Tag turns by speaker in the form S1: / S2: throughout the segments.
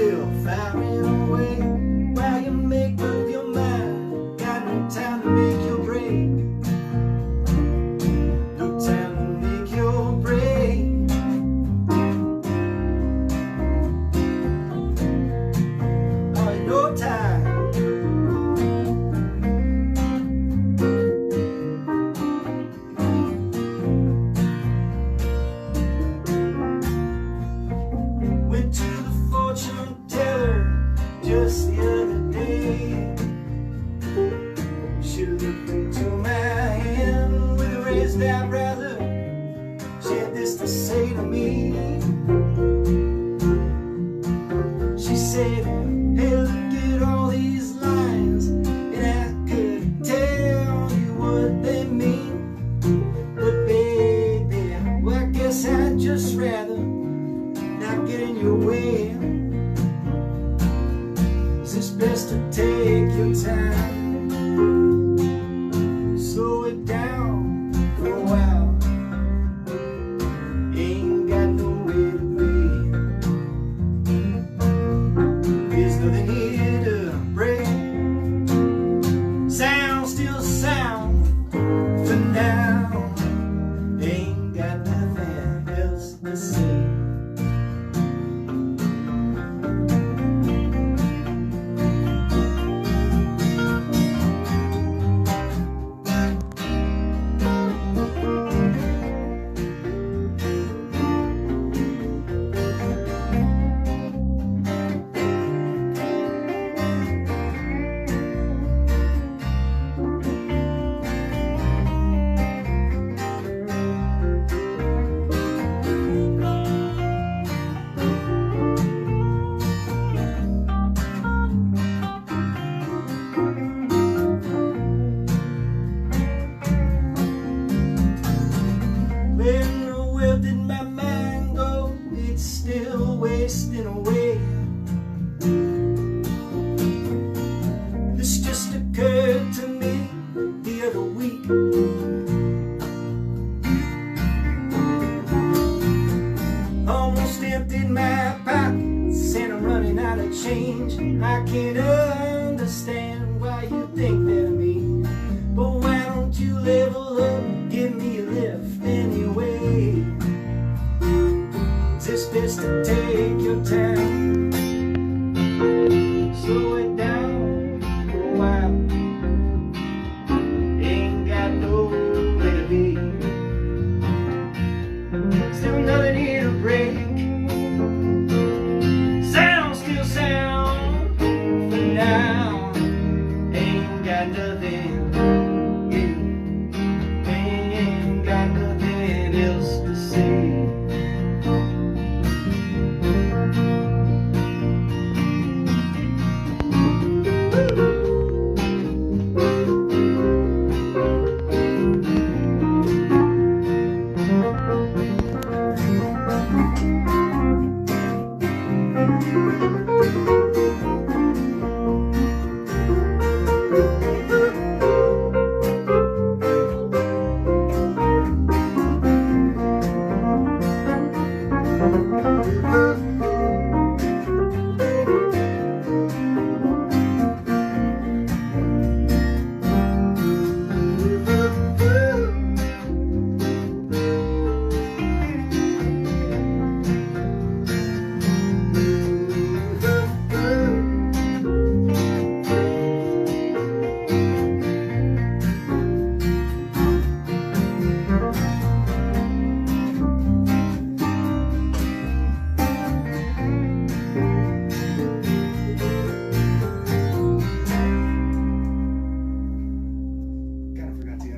S1: still firing away while you make up your mind. Got no time to make your break. No time to make your break. Oh, no time. Went to the fortune teller just the other day. She looked into my hand with a raised eyebrow. She had this to say to me. She said, hey, look at all these lines, and I could tell you what they mean. But baby, well, I guess I'd just rather not get in your way. It's best to take your time. Slow it down for a while. Ain't got no way to breathe. There's nothing here to break. Sound still sound for now. Ain't got nothing else to say. Where did my mind go? It's still wasting away. This just occurred to me the other week. Almost emptied my pockets and I'm running out of change. I can't understand why you think that of me. But why don't you level up and give me a lift anyway? It's best to take your time. Slow it down for a while. Ain't got nowhere to be. Still nothing here to break. Sound still sound for now. Ain't got nothing. Ain't got nothing else to say.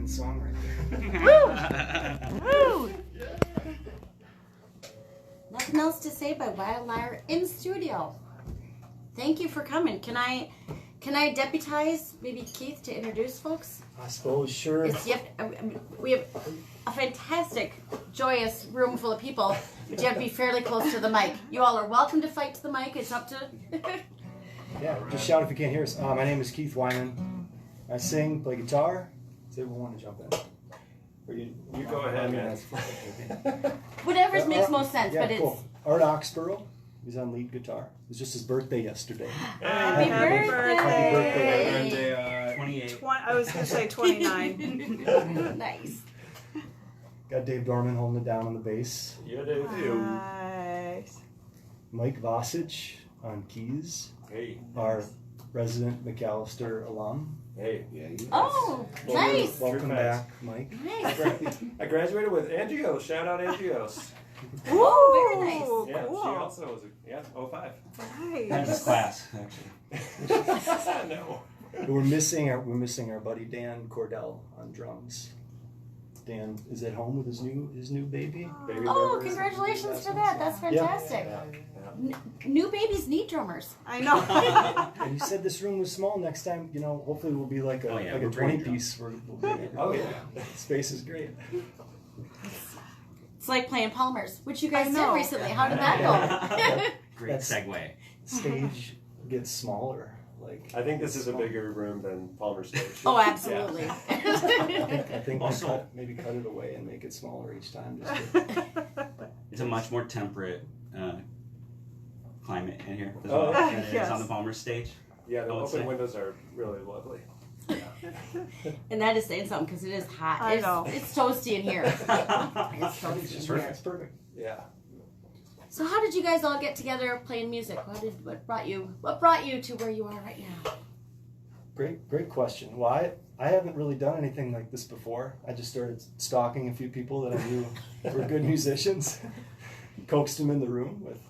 S1: Song right there.
S2: Woo! Nothing else to say by Wild Lyre in studio. Thank you for coming. Can I deputize maybe Keith to introduce folks?
S1: I suppose, sure.
S2: We have a fantastic, joyous room full of people, but you have to be fairly close to the mic. You all are welcome to fight to the mic. It's up to...
S1: Yeah, just shout if you can't hear us. My name is Keith Wyman. I sing, play guitar. Does everyone want to jump in? Or you
S3: go ahead, man.
S2: Whatever makes most sense,
S1: yeah,
S2: but
S1: cool. Art Oxborough.
S3: He's on lead guitar. It was just his birthday yesterday.
S2: Happy birthday!
S3: Happy birthday.
S4: Birthday,
S5: 28.
S4: I was going to say 29.
S2: Nice.
S3: Got Dave Dorman holding it down on the bass.
S5: Yeah, they do.
S4: Nice.
S3: Mike Vosich on keys.
S5: Hey.
S3: Our resident McAllister alum.
S5: Hey.
S6: Yeah, you
S2: Oh, nice.
S3: Welcome
S5: True
S3: back, Mike.
S2: Nice.
S5: I graduated with Angios. Shout out Angios.
S2: Oh, very nice.
S4: Ooh,
S5: Yeah,
S4: cool.
S5: she also was a 05.
S6: That was
S4: Nice.
S6: class, actually.
S5: No.
S3: We're missing our buddy Dan Cordell on drums. Dan is at home with his new baby.
S5: Baby
S2: Oh,
S5: members.
S2: congratulations for that. That's fantastic.
S5: Yeah.
S2: New babies need drummers.
S4: I know.
S3: And you said this room was small. Next time, hopefully we'll be like a
S6: Oh, yeah,
S3: like
S6: we're
S3: a
S6: bringing
S3: 20 piece.
S5: Oh, yeah.
S3: Space is great.
S2: It's like playing Palmer's, which you guys
S4: I
S2: did
S4: know.
S2: recently. How did that go?
S6: Great
S3: That's-
S6: segue.
S3: Stage gets smaller. Like
S5: I think this is a bigger room than Palmer Stage.
S2: Oh, absolutely.
S3: I think
S6: Also-
S3: maybe cut it away and make it smaller each time. Just to,
S6: It's a much more temperate climate in here as
S5: Oh,
S6: well than it is
S4: yes.
S6: on the Palmer stage.
S5: Yeah, the
S6: I would
S5: open
S6: say.
S5: windows are really lovely.
S2: And that is saying something because it is hot.
S4: I know.
S2: It's toasty in here. It's toasty in here.
S3: That's perfect.
S5: Yeah.
S2: So how did you guys all get together playing music? What brought you to where you are right now?
S3: Great question. Well, I haven't really done anything like this before. I just started stalking a few people that I knew were good musicians, coaxed them in the room with,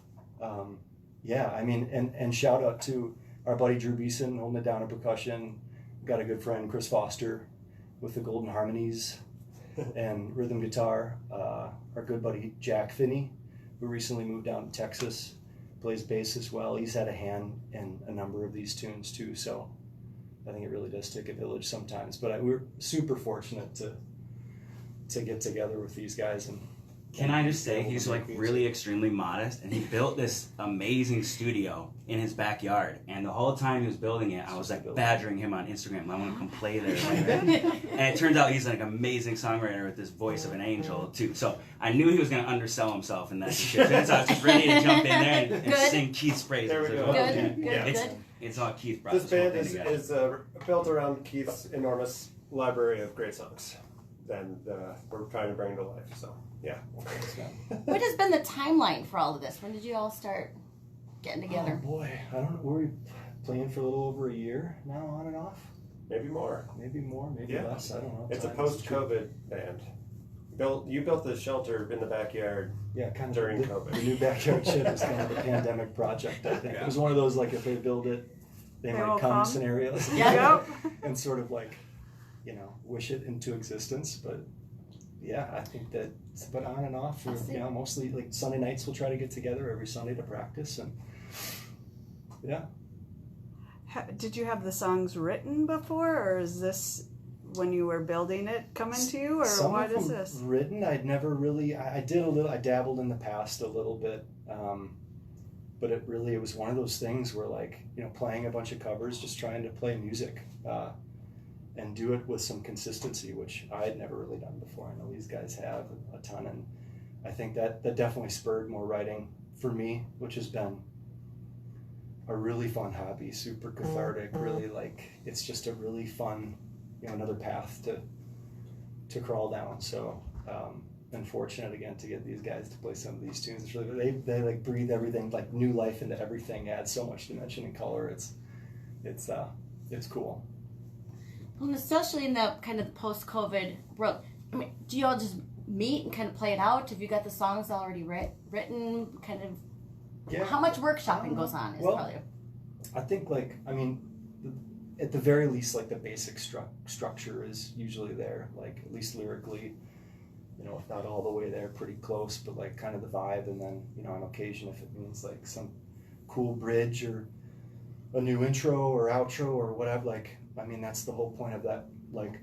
S3: and shout out to our buddy Drew Beeson holding it down in percussion. Got a good friend Chris Foster with the Golden Harmonies and rhythm guitar. Our good buddy Jack Finney, who recently moved down to Texas, plays bass as well. He's had a hand in a number of these tunes too, so I think it really does take a village sometimes. But we're super fortunate to get together with these guys. And
S6: Can I just say, he's like really extremely modest, and he built this amazing studio in his backyard. And the whole time he was building it, I was like badgering him on Instagram. I want to come play there. And it turns out he's like an amazing songwriter with this voice of an angel too. So I knew he was going to undersell himself in that shit. So I was just ready to jump in there and
S2: Good.
S6: sing Keith's praises.
S5: There we
S6: as
S5: go.
S6: well.
S2: Good, good,
S5: Yeah.
S6: It's,
S2: good.
S6: it's all Keith brought
S5: This
S6: whole
S5: band
S6: thing
S5: is,
S6: together.
S5: is built around Keith's enormous library of great songs. And we're trying to bring to life. So, yeah.
S2: What has been the timeline for all of this? When did you all start getting
S3: oh
S2: together?
S3: boy, I don't know. Were we playing for a little over a year now, on and off?
S5: Maybe more.
S3: Maybe more, maybe
S5: Yeah.
S3: less. I don't know.
S5: It's a
S3: Time is
S5: post-COVID band. You built the shelter in the backyard.
S3: Yeah, kind of
S5: During
S3: the,
S5: COVID.
S3: The new backyard shit was kind of a pandemic project, I think.
S5: Yeah.
S3: It was one of those, like, if they build it, they
S4: They
S3: might
S4: will
S3: come
S4: come.
S3: scenarios.
S2: Yeah.
S4: Yep.
S3: And sort of like, wish it into existence. But yeah, I think that, but on and off,
S2: I see.
S3: mostly like Sunday nights we'll try to get together every Sunday to practice. And yeah.
S4: Did you have the songs written before, or is this when you were building it coming to you, or
S3: Some
S4: what
S3: of
S4: is
S3: them
S4: this?
S3: written. I'd never really. I did a little. I dabbled in the past a little bit, but it was one of those things where, like, playing a bunch of covers, just trying to play music, and do it with some consistency, which I had never really done before. I know these guys have a ton, and I think that definitely spurred more writing for me, which has been a really fun hobby, super cathartic. Really, like, it's just a really fun, another path to crawl down. So been fortunate again to get these guys to play some of these tunes. It's really, they like breathe everything, like new life into everything, add so much dimension and color. It's cool.
S2: Well, and especially in the kind of the post-COVID world. I mean, do you all just meet and kind of play it out? Have you got the songs already written? Kind of.
S3: Yeah.
S2: How much workshopping goes on? Is
S3: Well,
S2: probably.
S3: I think, like, at the very least, like, the basic structure is usually there, like, at least lyrically, if not all the way there, pretty close, but like kind of the vibe. And then, on occasion, if it means like some cool bridge or a new intro or outro or whatever, like, that's the whole point of that, like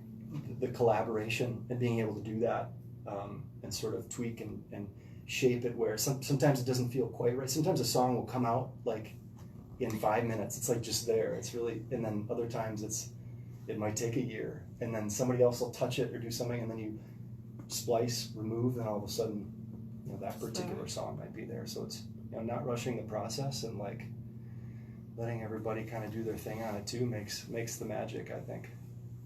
S3: the collaboration and being able to do that, and sort of tweak and shape it where sometimes it doesn't feel quite right. Sometimes a song will come out like in 5 minutes. It's like just there. It's really, and then other times it might take a year, and then somebody else will touch it or do something, and then you splice, remove, and all of a sudden, that particular song might be there. So not rushing the process and like letting everybody kind of do their thing on it too makes the magic, I think.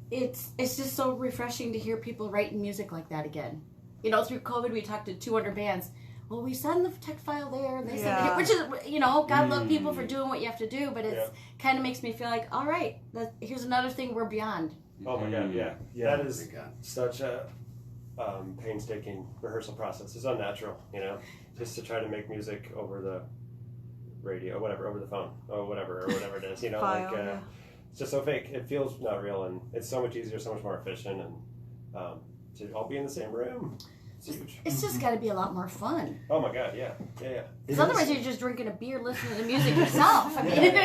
S2: It's just so refreshing to hear people writing music like that again. Through COVID, we talked to 200 bands. Well, we send the tech file there, and they send it, which is, God love people for doing what you have to do, but it kind of makes me feel like, all right, here's another thing we're beyond.
S5: Oh my God, yeah.
S3: Yeah.
S5: That is such a painstaking rehearsal process. It's unnatural, just to try to make music over the radio, or whatever, over the phone, or whatever it is,
S4: File,
S5: it's just so fake. It feels not real, and it's so much easier, so much more efficient, and to all be in the same room. It's huge.
S2: It's just got to be a lot more fun.
S5: Oh my God, yeah.
S2: Because otherwise you're just drinking a beer listening to music yourself. I mean,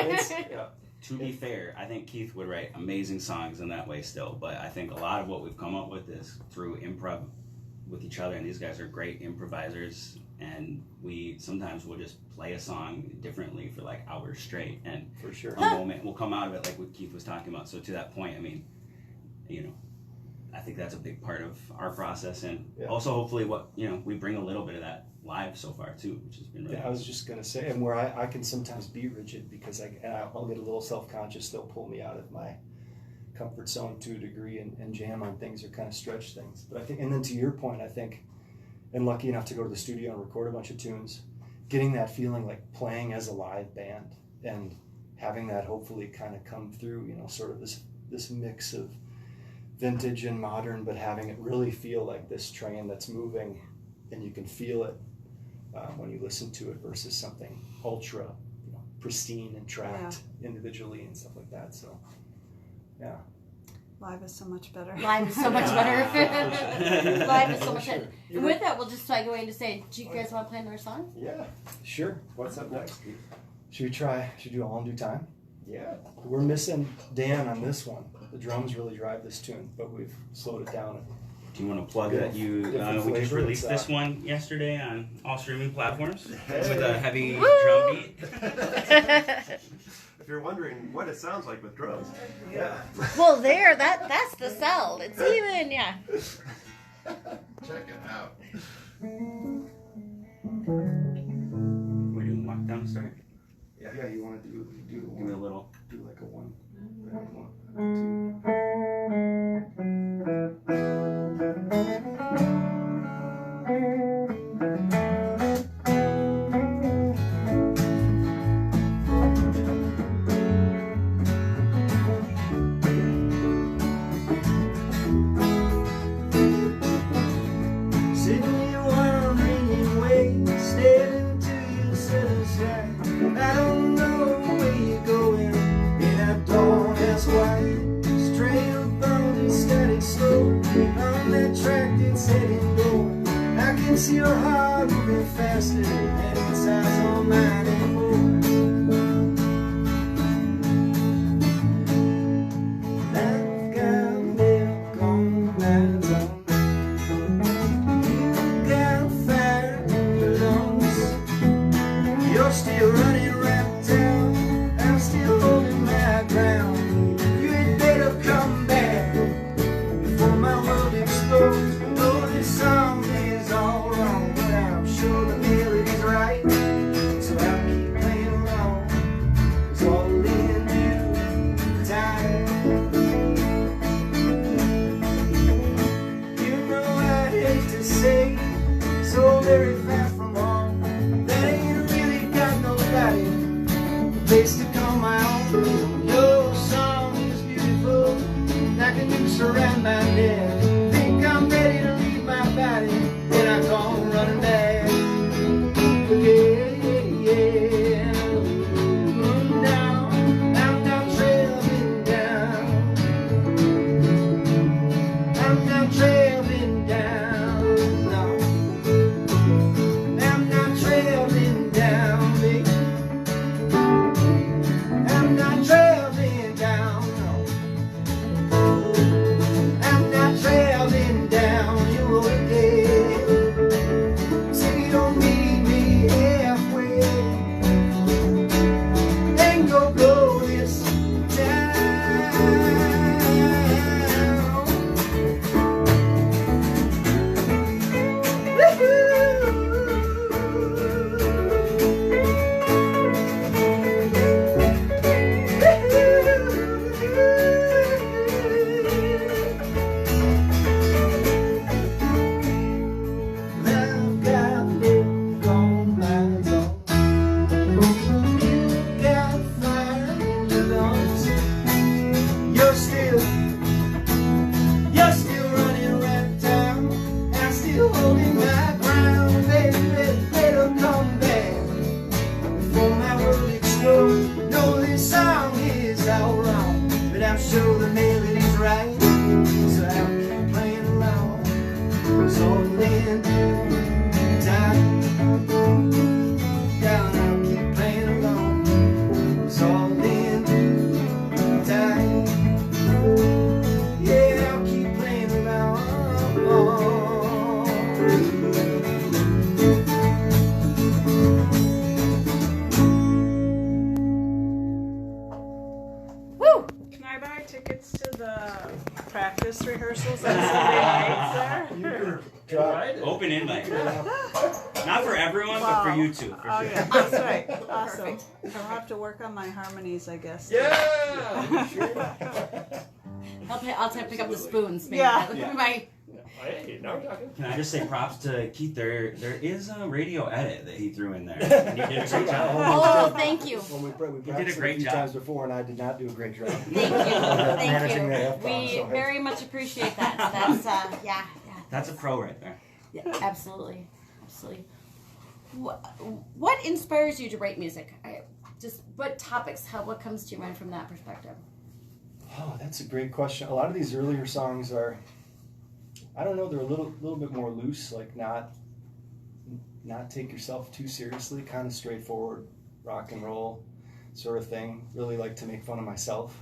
S6: To be fair, I think Keith would write amazing songs in that way still, but I think a lot of what we've come up with is through improv with each other, and these guys are great improvisers, and we sometimes will just play a song differently for like hours straight, and
S3: for sure
S6: a moment will come out of it like what Keith was talking about. So to that point, I mean, I think that's a big part of our process, and also hopefully what we bring a little bit of that live so far too, which has been really
S3: I was just gonna say, and where I can sometimes be rigid because I'll get a little self-conscious. They'll pull me out of my comfort zone to a degree and jam on things or kind of stretch things. But I think, and then to your point, I think, and lucky enough to go to the studio and record a bunch of tunes, getting that feeling like playing as a live band and having that hopefully kind of come through, sort of this mix of vintage and modern, but having it really feel like this train that's moving and you can feel it when you listen to it versus something ultra pristine and tracked individually and stuff like that. So
S4: Live is so much better.
S2: Live is so much better. Live is so much better. And with that, we'll just segue into say, do you guys want to play another song?
S5: Yeah.
S3: Sure.
S5: What's up next, Keith?
S3: Should we do All in Due Time?
S5: Yeah.
S3: We're missing Dan on this one. The drums really drive this tune, but we've slowed it down.
S6: Do you want to plug that we just released this one yesterday on all streaming platforms with a heavy drum beat?
S5: If you're wondering what it sounds like with drums. Yeah.
S2: Well, that's the sound. It's even,
S7: Check it out.
S6: We're doing lockdown start.
S3: Yeah, you want to do
S6: Give me a little.
S3: do like a one.
S1: Sitting here wondering in ways, staring into the setting sky. I don't know where you're going, and I don't ask why. Straight up on the static slow, on that track that's heading north. I can see your heart moving faster, and its eyes on mine anymore. I've got milk on my tongue. You're still running around town, I'm still holding my ground. You had better come back before my world explodes. Though this song is all wrong, but I'm sure the melody's right, so I'll keep playing along. It's all in due time. You know I hate to say, so very far from home, that ain't really got nobody, a place to call my own. Your song is beautiful, like a noose around my neck. Think I'm ready to leave my body, then I come running back. Yeah. Now I'm not traveling down. I'm not traveling down. No. I'm not traveling down, baby. I'm not traveling down, no. I'm not traveling down your road again. Say you don't meet me halfway, and go this time. Woo-hoo. No, this song is all wrong, but I'm sure the melody's right. So I'll keep playing along. It's all in time. Down, I'll keep playing along. It's all in time. Yeah, I'll keep playing along.
S2: Woo!
S4: Can I buy tickets to the practice rehearsals on Sunday nights there?
S6: Open invite. Not for everyone, but for you two. For
S4: Oh
S6: sure.
S4: yeah, that's right. Awesome. I'll have to work on my harmonies, I guess.
S5: Yeah.
S2: I'll have to pick up the spoons. Maybe.
S4: Yeah.
S2: That'll be my-
S5: Hey, now we're talking.
S6: Can I just say props to Keith? There is a radio edit that he threw in there. And he did a great job.
S2: Oh, thank you.
S3: When we
S6: did a
S3: practiced
S6: great
S3: a few
S6: job.
S3: times before, and I did not do a great job.
S2: Thank you.
S3: Managing that
S2: Thank you.
S3: F-bomb,
S2: We
S3: so-
S2: very much appreciate that. That's yeah.
S6: That's a pro right there.
S2: Yeah, absolutely. What inspires you to write music? Just what topics? What comes to your mind from that perspective?
S3: Oh, that's a great question. A lot of these earlier songs are, I don't know, they're a little bit more loose, like not take yourself too seriously, kind of straightforward rock and roll sort of thing. Really like to make fun of myself.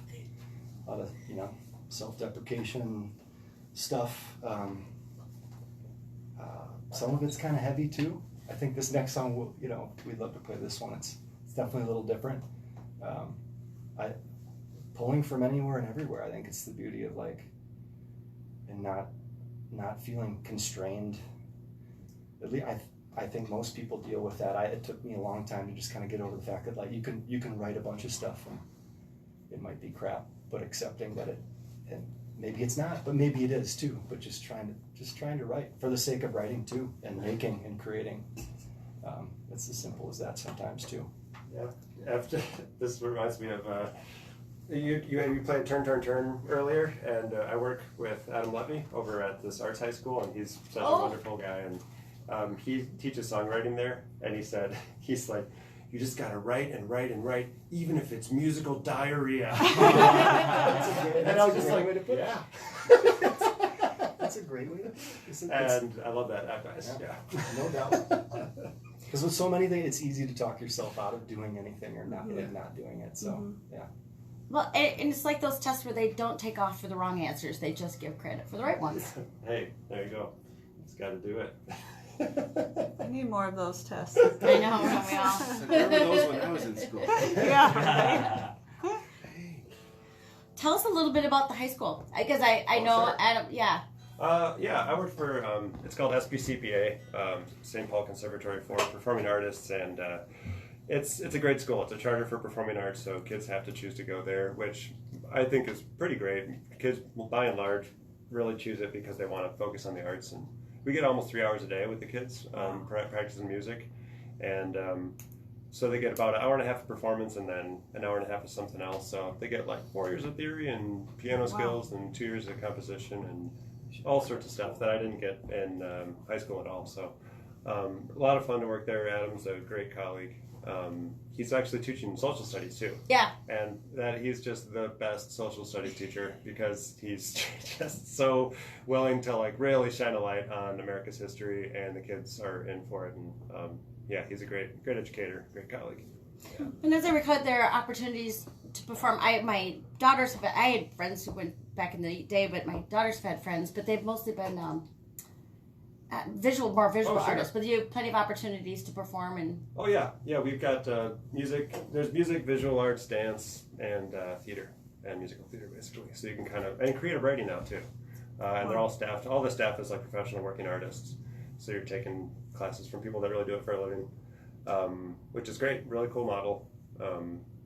S3: A lot of, self-deprecation stuff. Some of it's kind of heavy too. I think this next song, we'd love to play this one. It's definitely a little different. Pulling from anywhere and everywhere. I think it's the beauty of and not feeling constrained. At least I think most people deal with that. It took me a long time to just kind of get over the fact that you can write a bunch of stuff and it might be crap, but accepting that and maybe it's not, but maybe it is too. But just trying to write for the sake of writing too, and making and creating. It's as simple as that sometimes too.
S5: Yeah. After this reminds me of you played Turn Turn Turn earlier, and I work with Adam Levy over at this arts high school, and he's such a wonderful guy, and he teaches songwriting there, and he's like, you just gotta write and write and write, even if it's musical diarrhea. And I was just like, yeah.
S3: That's a great way to.
S5: And I love that advice. Yeah.
S3: No doubt. Because with so many things, it's easy to talk yourself out of doing anything or not doing it. So yeah.
S2: Well, and it's like those tests where they don't take off for the wrong answers; they just give credit for the right ones.
S5: Hey, there you go. Just got to do it.
S4: I need more of those tests.
S2: I know, don't we all?
S6: There were those when I was in school.
S4: Yeah.
S2: Tell us a little bit about the high school, because I know
S5: sure.
S2: Adam. Yeah.
S5: Yeah, I work for, it's called SBCPA, St. Paul Conservatory for Performing Artists, and it's a great school. It's a charter for performing arts, so kids have to choose to go there, which I think is pretty great. Kids, by and large, really choose it because they want to focus on the arts, and we get almost 3 hours a day with the kids practicing music, and so they get about an hour and a half of performance and then an hour and a half of something else. So they get 4 years of theory and piano skills and 2 years of composition and all sorts of stuff that I didn't get in high school at all. So a lot of fun to work there. Adam's a great colleague. He's actually teaching social studies too.
S2: Yeah.
S5: And he's just the best social studies teacher because he's just so willing to really shine a light on America's history, and the kids are in for it. And he's a great educator, great colleague. Yeah.
S2: And as I recall, there are opportunities to perform. I had friends who went back in the day, but my daughters have had friends, but they've mostly been more visual artists. But you have plenty of opportunities to perform and.
S5: Oh yeah, we've got music. There's music, visual arts, dance, and theater, and musical theater basically. So you can and creative writing now too. And they're all staffed. All the staff is professional working artists. So you're taking classes from people that really do it for a living, which is great. Really cool model.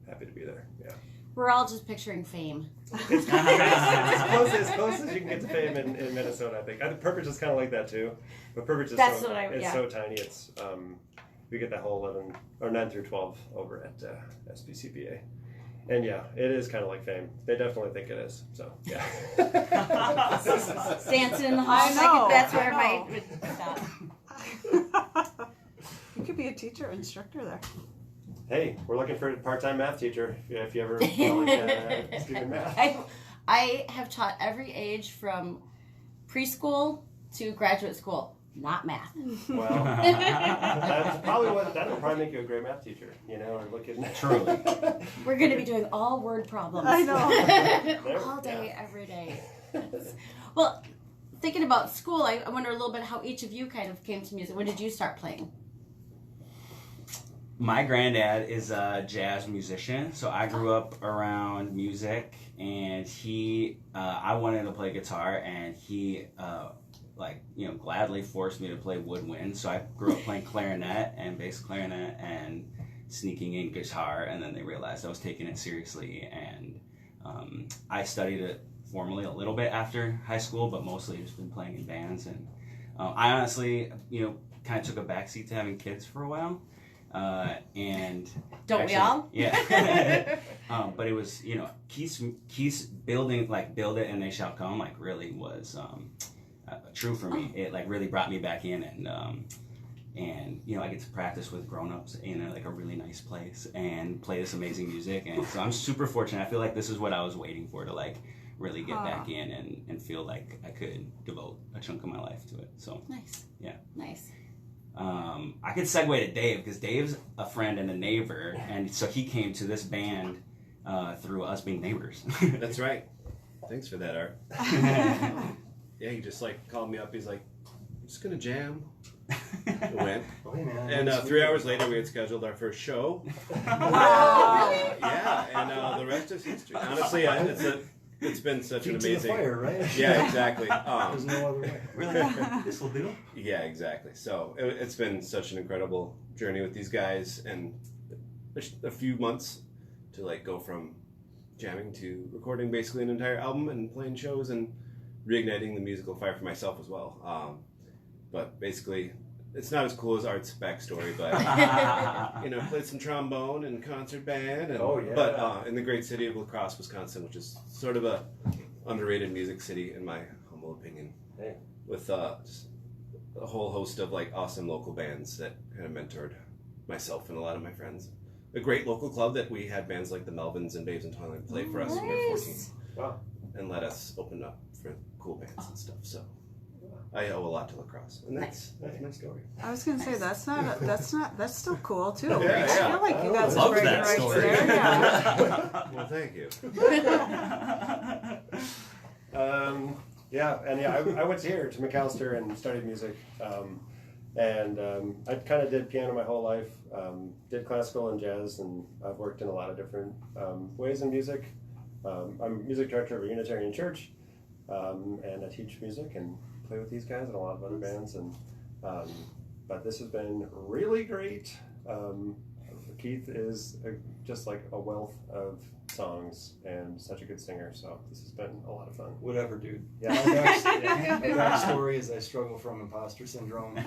S5: Happy to be there. Yeah.
S2: We're all just picturing fame.
S5: It's as close as you can get to fame in Minnesota, I think. Purpose is kind of like that too, but Purpose is so tiny. It's we get that whole 9 through 12 over at SBCPA, and yeah, it is kind of like fame. They definitely think it is. So yeah.
S2: Dancing in the halls.
S4: I know.
S2: That's where my.
S4: You could be a teacher, instructor there.
S5: hey, we're looking for a part-time math teacher if you ever feel like student math.
S2: I have taught every age from preschool to graduate school. Not math.
S5: Well, that'll probably make you a great math teacher, or looking.
S6: Truly.
S2: We're going to be doing all word problems.
S4: I know.
S2: All day, every day. Well, thinking about school, I wonder a little bit how each of you kind of came to music. When did you start playing?
S6: My granddad is a jazz musician, so I grew up around music, and I wanted to play guitar, and he, gladly forced me to play woodwind. So I grew up playing clarinet and bass clarinet and sneaking in guitar, and then they realized I was taking it seriously, and I studied it formally a little bit after high school, but mostly just been playing in bands. And I honestly, kind of took a backseat to having kids for a while. And
S2: don't
S6: actually,
S2: we all?
S6: Yeah. But it was, Keith's building, build it and they shall come, really was true for me. It really brought me back in, and I get to practice with grown-ups in a really nice place and play this amazing music. And so I'm super fortunate. I feel like this is what I was waiting for, to really get back in and feel like I could devote a chunk of my life to it. So
S2: nice.
S6: Yeah.
S2: Nice.
S6: I could segue to Dave, because Dave's a friend and a neighbor, and so he came to this band through us being neighbors.
S7: That's right. Thanks for that, Art. Yeah, he just called me up. He's like, "I'm just gonna jam." I went.
S3: Oh, hey, man,
S7: And
S3: that's
S7: 3
S3: weird.
S7: hours later, we had scheduled our first show.
S4: Wow.
S7: Yeah, and the rest is history. Honestly, it's been such
S3: Feet
S7: an
S3: to the
S7: amazing.
S3: fire, right?
S7: Yeah, exactly.
S3: There's no other way.
S6: Really? This will do?
S7: Yeah, exactly. So it's been such an incredible journey with these guys, and a few months to go from jamming to recording basically an entire album and playing shows and reigniting the musical fire for myself as well. But basically, it's not as cool as Art's backstory, but played some trombone and concert band, and but in the great city of La Crosse, Wisconsin, which is sort of a underrated music city in my humble opinion, with just a whole host of awesome local bands that kind of mentored myself and a lot of my friends. A great local club that we had bands like the Melvins and Babes and Toyland play for us when we were 14.
S5: Wow.
S7: And let us open up for cool bands and stuff. So I owe a lot to La Crosse, and that's my story.
S4: I was gonna say that's still cool too.
S7: Yeah,
S4: I feel like you got some
S6: Love
S4: bragging
S6: that
S4: rights
S6: story.
S4: there. Yeah.
S7: Well, thank you.
S5: I went here to McAllister and studied music, I kind of did piano my whole life, did classical and jazz, and I've worked in a lot of different ways in music. I'm music director of a Unitarian church, and I teach music and play with these guys and a lot of other bands, but this has been really great. Keith is just a wealth of songs and such a good singer, so this has been a lot of fun.
S3: Whatever, dude.
S5: Yeah.
S3: My backstory is I struggle from imposter syndrome.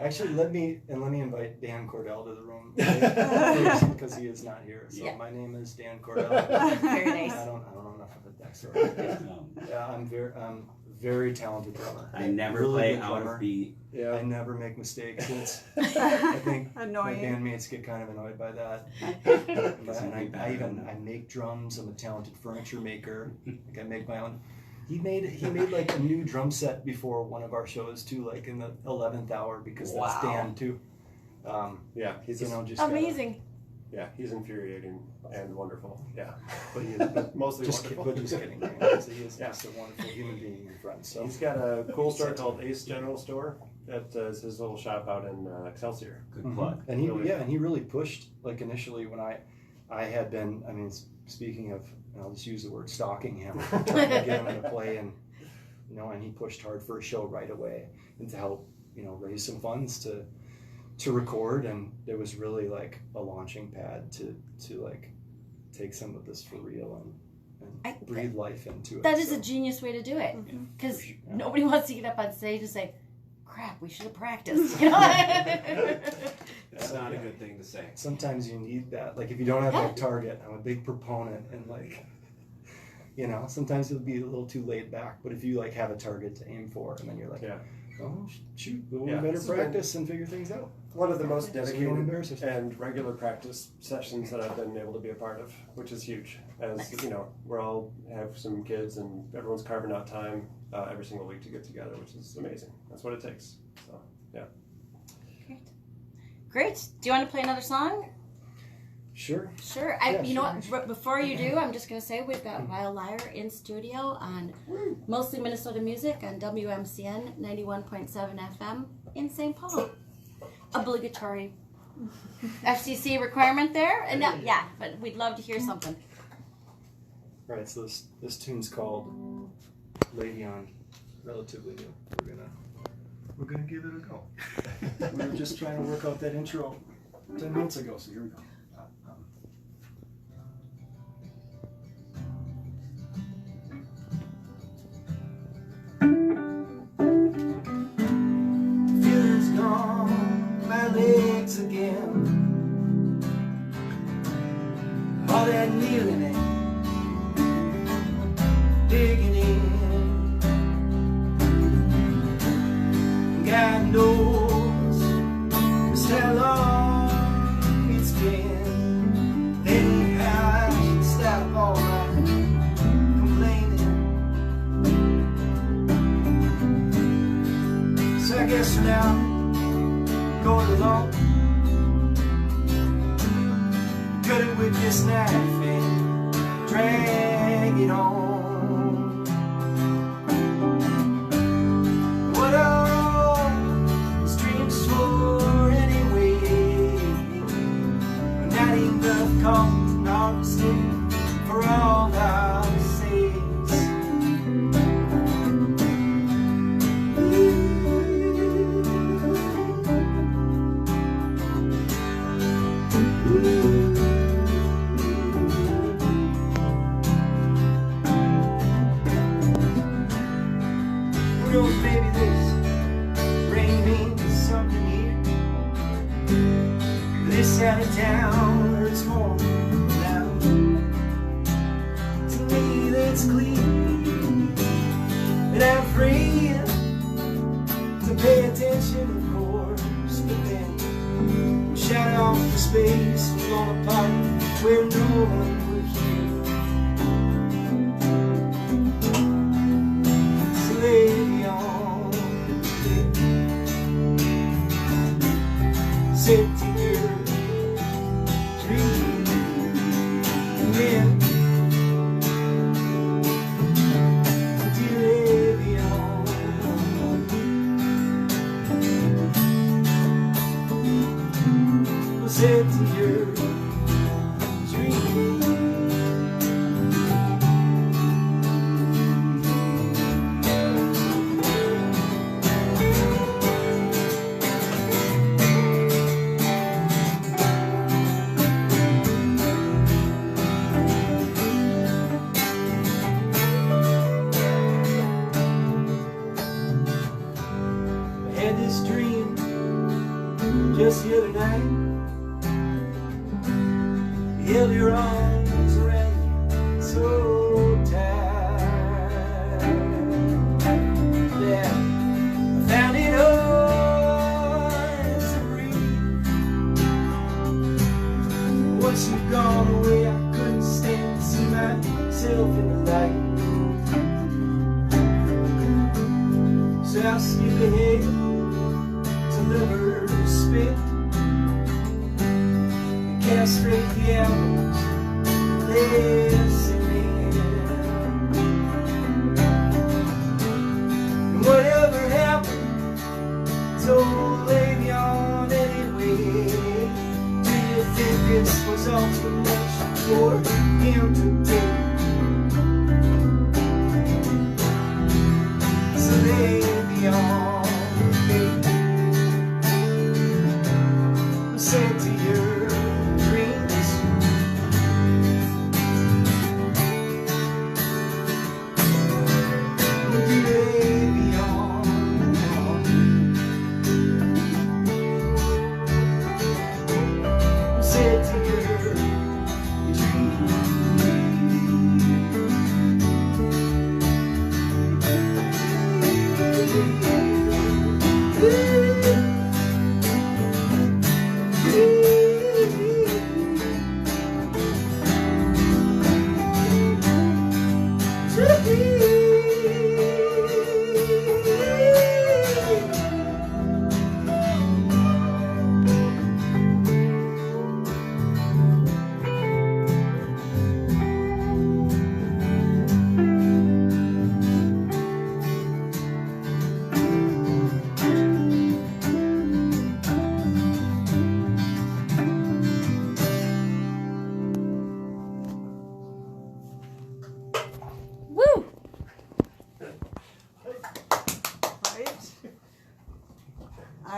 S3: Actually, let me invite Dan Cordell to the room because he is not here. So my name is Dan Cordell.
S2: Very nice.
S3: I don't know enough of a backstory. Yeah, I'm very talented drummer.
S6: I never
S3: Really
S6: play
S3: good
S6: out
S3: drummer.
S6: of beat.
S5: Yeah.
S3: I never make mistakes. I think
S4: Annoying.
S3: my bandmates get kind of annoyed by that. And I make drums. I'm a talented furniture maker. I make my own. He made a new drum set before one of our shows too, in the 11th hour, because that's Dan too.
S5: He's
S3: just
S2: Amazing.
S5: he's infuriating and wonderful. Yeah,
S3: But he is,
S5: but mostly
S3: just
S5: wonderful.
S3: kidding. He is just a wonderful human being and friend. So
S5: He's got a cool store called Ace General Store. That is his little shop out in Excelsior.
S6: Good plug.
S3: And he really pushed, initially when I had been, speaking of, I'll just use the word stalking him, trying to get him to play, and he pushed hard for a show right away, and to help raise some funds to record, and there was really a launching pad to take some of this for real and breathe life into it.
S2: That is a genius way to do it, because nobody wants to get up on stage and say, crap, we should have practiced.
S7: It's not a good thing to say.
S3: Sometimes you need that. If you don't have that target, I'm a big proponent, and sometimes it'll be a little too laid back, but if you have a target to aim for, and then you're oh shoot, well, we better practice and figure things out.
S5: one of the most
S3: So we don't
S5: dedicated
S3: embarrass ourselves.
S5: and regular practice sessions that I've been able to be a part of, which is huge. As
S2: Nice.
S5: you know, we're all have some kids, and everyone's carving out time every single week to get together, which is amazing. That's what it takes. So yeah.
S2: Great. Do you want to play another song?
S3: Sure.
S2: Sure.
S3: Yeah,
S2: you know
S3: sure,
S2: what?
S3: sure.
S2: Before you do, I'm just going to say we've got Lyre in studio on mostly Minnesota music on WMCN 91.7 FM in St. Paul. Obligatory FCC requirement there. And no, yeah, but we'd love to hear something.
S3: Right. So this tune's called Le'Veon, relatively new. We're gonna give it a go. We were just trying to work out that intro 10 minutes ago, so here we go.
S1: Feeling's gone, my legs again. All that kneeling and digging in. God knows just how long it's been. Then how I should stop all my complaining. So I guess for now, going along, cut it with this knife and drag it on. What are these dreams for anyway? Not enough coffee, not mistake for all our sakes. Who knows, maybe this rain means something here. This side of town hurts more now. To me that's clear, and I'm free to pay attention, of course. But then we shot off to space, we're on a party where no one would hear. So lay on, sit to your dream, yeah. Dear Le'Veon, sit to your dream. I had this dream just the other night. You held your arms around me so tight. Yeah, I found it hard to breathe. Once you've gone away, I couldn't stand to see myself in the light. So I'll skip ahead to liver spit and castrate the apples, listening. And whatever happened to Le'Veon anyway? Do you think this was all too much for him to take? So Le'Veon, send to your dreams. Le'Veon, send to your dreams.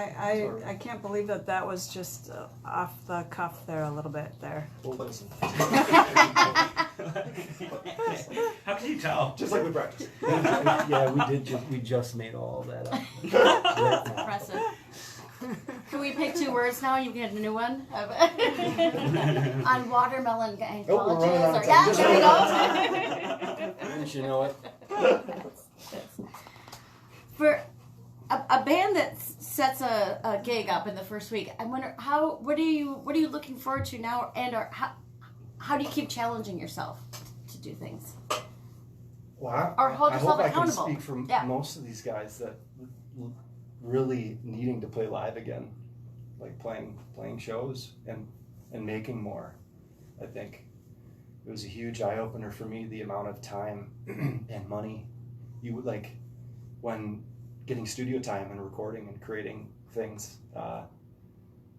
S4: I can't believe that was just off the cuff there a little bit there.
S3: Well, listen.
S6: How can you tell?
S7: Just like we practiced.
S3: Yeah, we just made all that up.
S2: That's impressive. Can we pick 2 words now? You get a new one on watermelon and
S3: Oh, we're running out of
S2: colleges.
S3: time.
S2: Yeah, there we go.
S3: Didn't you know it?
S2: For a band that sets a gig up in the first week, I wonder what are you looking forward to now, and how do you keep challenging yourself to do things?
S3: Well,
S2: Or hold
S3: I
S2: yourself
S3: hope
S2: accountable.
S3: I can speak for
S2: Yeah.
S3: most of these guys that really needing to play live again, like playing shows and making more. I think it was a huge eye opener for me, the amount of time and money you would like when getting studio time and recording and creating things.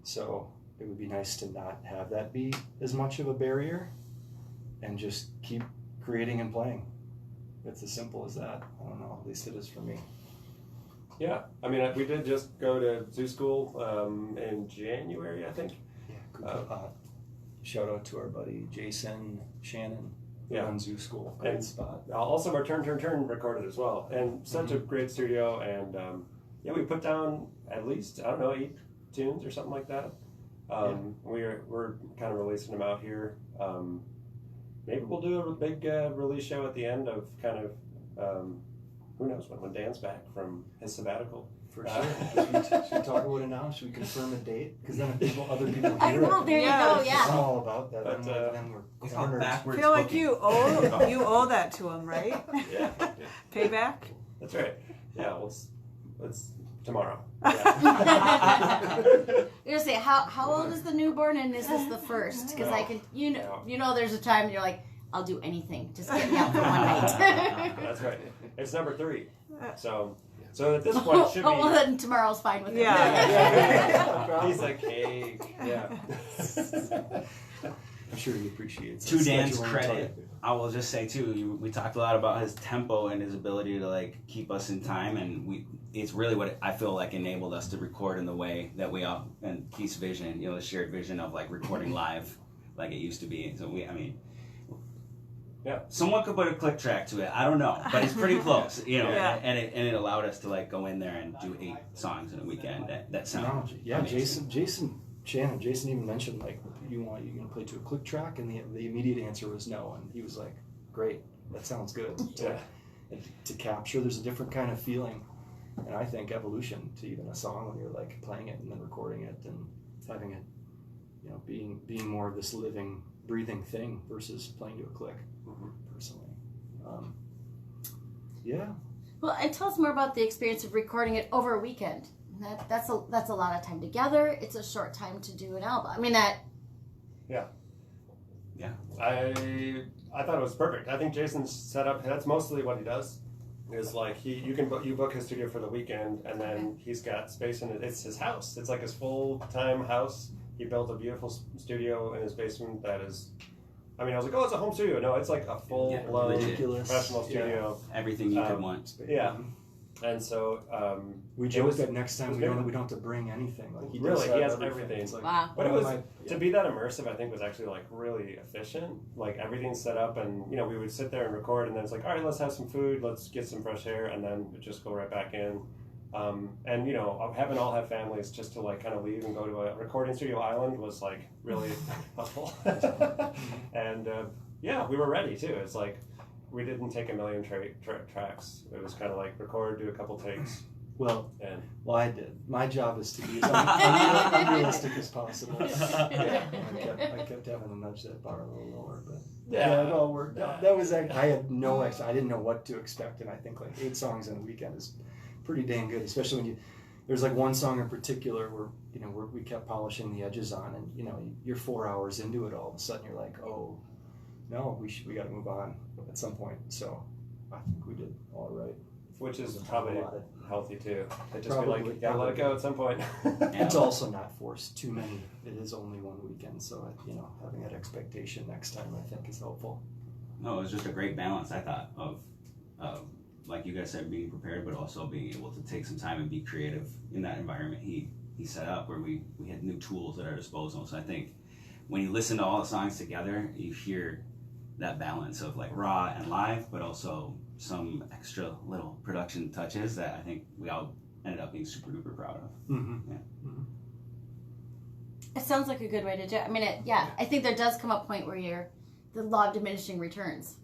S3: So it would be nice to not have that be as much of a barrier and just keep creating and playing. It's as simple as that. I don't know, at least it is for me.
S5: Yeah, I mean, we did just go to zoo school in January, I think.
S3: Yeah, good. Shout out to our buddy Jason Shannon, who
S5: Yeah.
S3: runs Zoo School. Great
S5: And
S3: spot.
S5: Also, our Turn recorded as well, and such a great studio. And yeah, we put down at least 8 tunes or something like that. We're kind of releasing them out here. Maybe we'll do a big release show at the end of kind of who knows when Dan's back from his sabbatical.
S3: For sure. Should we talk about it now? Should we confirm a date? Because then if other people hear
S2: I know,
S3: it,
S2: there you go,
S3: I'm
S2: yeah.
S3: all about that.
S5: But,
S3: then we're
S6: It's called
S3: cornered.
S6: backwards
S4: I feel like
S6: booking.
S4: you owe that to him, right?
S5: Yeah,
S4: Payback.
S5: that's right. Yeah, let's tomorrow.
S2: You're gonna say how old is the newborn, and is this the first? Because I can you know there's a time you're like, I'll do anything, just get me out for one night.
S5: That's right. It's number 3. So at this point it should be.
S2: Oh well, then tomorrow's fine with it.
S4: Yeah.
S5: He's a cake. Yeah.
S3: I'm sure he appreciates it.
S6: To Dan's
S3: Scheduling
S6: credit,
S3: time.
S6: I will just say too, we talked a lot about his tempo and his ability to like keep us in time, and it's really what I feel like enabled us to record in the way that we all, and Keith's vision, the shared vision of like recording live like it used to be. So
S5: Yeah.
S6: Someone could put a click track to it. I don't know, but it's pretty close,
S4: Yeah.
S6: and it allowed us to like go in there and do 8 songs in a weekend that sound
S3: Technology. Yeah,
S6: amazing.
S3: Jason even mentioned like you gonna play to a click track, and the immediate answer was no, and he was like, great, that sounds good. To capture, there's a different kind of feeling, and I think evolution to even a song when you're like playing it and then recording it and having it, being more of this living, breathing thing versus playing to a click. Personally, yeah.
S2: Well, and tell us more about the experience of recording it over a weekend. That's a lot of time together. It's a short time to do an album. I mean that.
S5: Yeah.
S6: Yeah.
S5: I thought it was perfect. I think Jason's setup, that's mostly what he does. Is like you book his studio for the weekend, and then he's got space in it. It's his house. It's like his full-time house. He built a beautiful studio in his basement that is. I mean, I was like, oh, it's a home studio. No, it's like a full-blown
S3: ridiculous.
S5: professional studio.
S6: Everything you could want.
S5: Yeah. And so
S3: We joke that next time we don't have to bring anything. Like he
S5: has
S3: everything.
S5: everything.
S3: It's like,
S2: Wow.
S5: But it was to be that immersive. I think was actually like really efficient. Like everything's set up, and we would sit there and record, and then it's like, all right, let's have some food, let's get some fresh air, and then we'd just go right back in. And having all have families just to like kind of leave and go to a recording studio island was like really helpful. And we were ready too. It's like we didn't take a million tracks. It was kind of like record, do a couple takes.
S3: Well,
S5: And
S3: I did. My job is to be as unrealistic as possible. Yeah, I kept having to nudge that bar a little lower, but it all worked out. That was I had no I didn't know what to expect, and I think like 8 songs in a weekend is pretty dang good, especially when there's like one song in particular where we kept polishing the edges on, and you're 4 hours into it, all of a sudden you're like, oh no, we got to move on at some point. So I think we did all right.
S5: which is probably healthy too. It just
S3: Probably,
S5: be like, you gotta let it go at some point.
S3: It's also not forced too many. It is only one weekend, so having that expectation next time I think is helpful.
S6: No, it was just a great balance, I thought, of like you guys said, being prepared, but also being able to take some time and be creative in that environment he set up where we had new tools at our disposal. So I think when you listen to all the songs together, you hear that balance of like raw and live, but also some extra little production touches that I think we all ended up being super duper proud of.
S3: Mm-hmm.
S6: Yeah.
S3: Mm-hmm.
S2: It sounds like a good way to do it. I mean, I think there does come a point where the law of diminishing returns.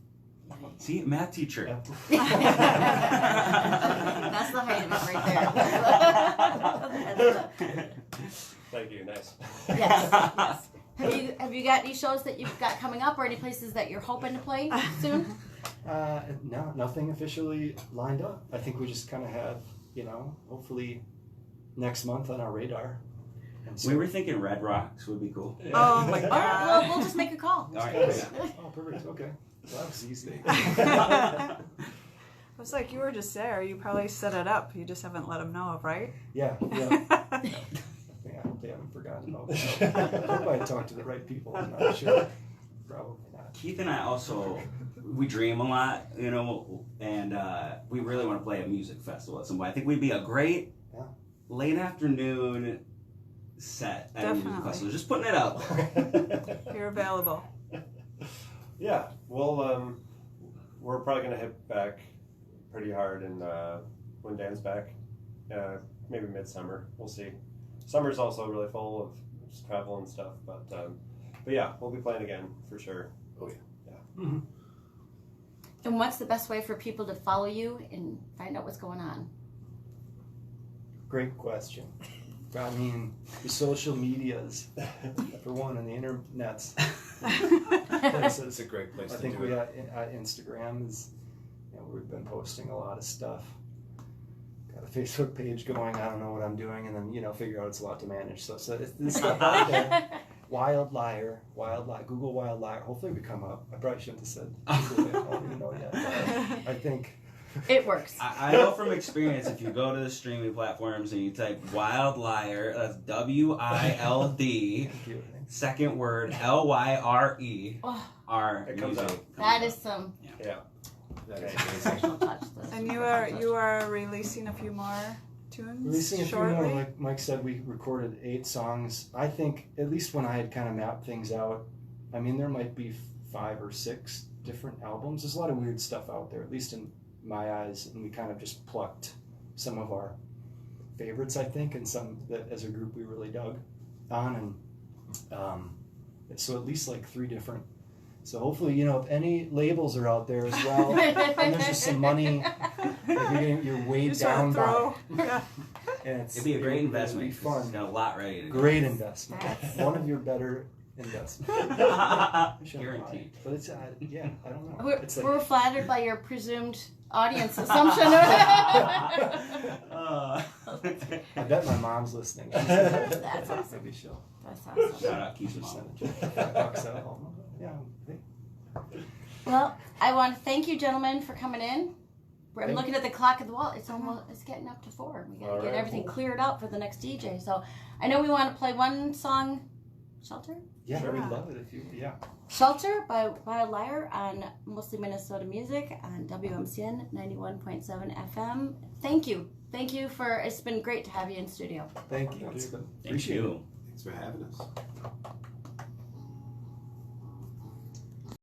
S6: See, math teacher.
S2: That's the height of it right there.
S5: Thank you. Nice.
S2: Yes, yes. Have you got any shows that you've got coming up, or any places that you're hoping to play soon?
S3: No, nothing officially lined up. I think we just kind of have, hopefully next month on our radar. And so,
S6: We were thinking Red Rocks would be cool.
S4: Oh my
S2: All right,
S4: god.
S2: we'll just make a call.
S6: All right.
S3: Oh, perfect. Okay. Well, that was easy.
S4: I was like, you were just there. You probably set it up. You just haven't let them know of, right?
S3: Yeah. I hope they haven't forgotten about that. I hope I talked to the right people. I'm not sure. Probably not.
S6: Keith and I also, we dream a lot, and we really want to play a music festival at some point. I think we'd be a great late afternoon set at a music
S4: Definitely.
S6: festival. Just putting it out.
S4: You're available.
S5: Yeah. Well, we're probably gonna hit back pretty hard and when Dan's back, maybe midsummer. We'll see. Summer's also really full of just travel and stuff, but yeah, we'll be playing again for sure.
S7: Oh yeah.
S3: Mm-hmm.
S2: And what's the best way for people to follow you and find out what's going on?
S3: Great question. I mean, the social medias, for one, and the internets.
S7: It's a great place
S3: I
S7: to
S3: think
S7: do
S3: we
S7: it.
S3: Instagram is, we've been posting a lot of stuff. Got a Facebook page going. I don't know what I'm doing, and then figure out it's a lot to manage. So it's this stuff out there. Wild Lyre, Google Wild Lyre. Hopefully we come up. I probably shouldn't have said Google it. I don't even know yet. I think
S2: It works.
S6: I know from experience, if you go to the streaming platforms and you type Wild Lyre, that's WILD,
S3: thank you.
S6: second word LYRE,
S2: Oh,
S6: our
S5: It comes
S6: music.
S5: out.
S2: that is some
S5: Yeah.
S7: That is
S2: professional touch. That's
S4: And you are releasing a few more tunes
S3: Releasing a few
S4: shortly?
S3: more, like Mike said, we recorded 8 songs. I think, at least when I had kind of mapped things out, I mean, there might be 5 or 6 different albums. There's a lot of weird stuff out there, at least in my eyes, and we kind of just plucked some of our favorites, I think, and some that as a group we really dug on, and so at least like 3 different. So hopefully, if any labels are out there as well, and there's just some money that you're weighed
S4: Just
S3: down by.
S4: throw. Yeah.
S3: And
S6: It'd be a great investment.
S3: It'd be fun.
S6: It's got a lot ready to go.
S3: Great investment.
S2: Yes.
S3: One of your better investments. I shouldn't
S6: Guaranteed.
S3: lie. But it's, I don't know.
S2: We're,
S3: It's like,
S2: we're flattered by your presumed audience assumption.
S3: I bet my mom's listening.
S2: That's awesome.
S3: Maybe she'll
S2: That's awesome.
S6: Shout out Keith's
S3: just
S6: mom.
S3: send $5 out home. Yeah.
S2: Well, I want to thank you, gentlemen, for coming in. I'm
S3: Thank
S2: looking at the clock at the wall. It's getting up to 4. We got to
S5: All
S2: get
S5: right,
S2: everything
S5: cool.
S2: cleared up for the next DJ. So I know we want to play one song, Shelter.
S3: Yeah,
S4: Sure.
S3: I would love it if you. Yeah.
S2: Shelter by Wild Lyre on Mostly Minnesota Music on WMCN 91.7 FM. Thank you. Thank you it's been great to have you in studio.
S3: Thank you. It's been,
S6: Thank
S3: appreciate it.
S6: you.
S7: Thanks for having us.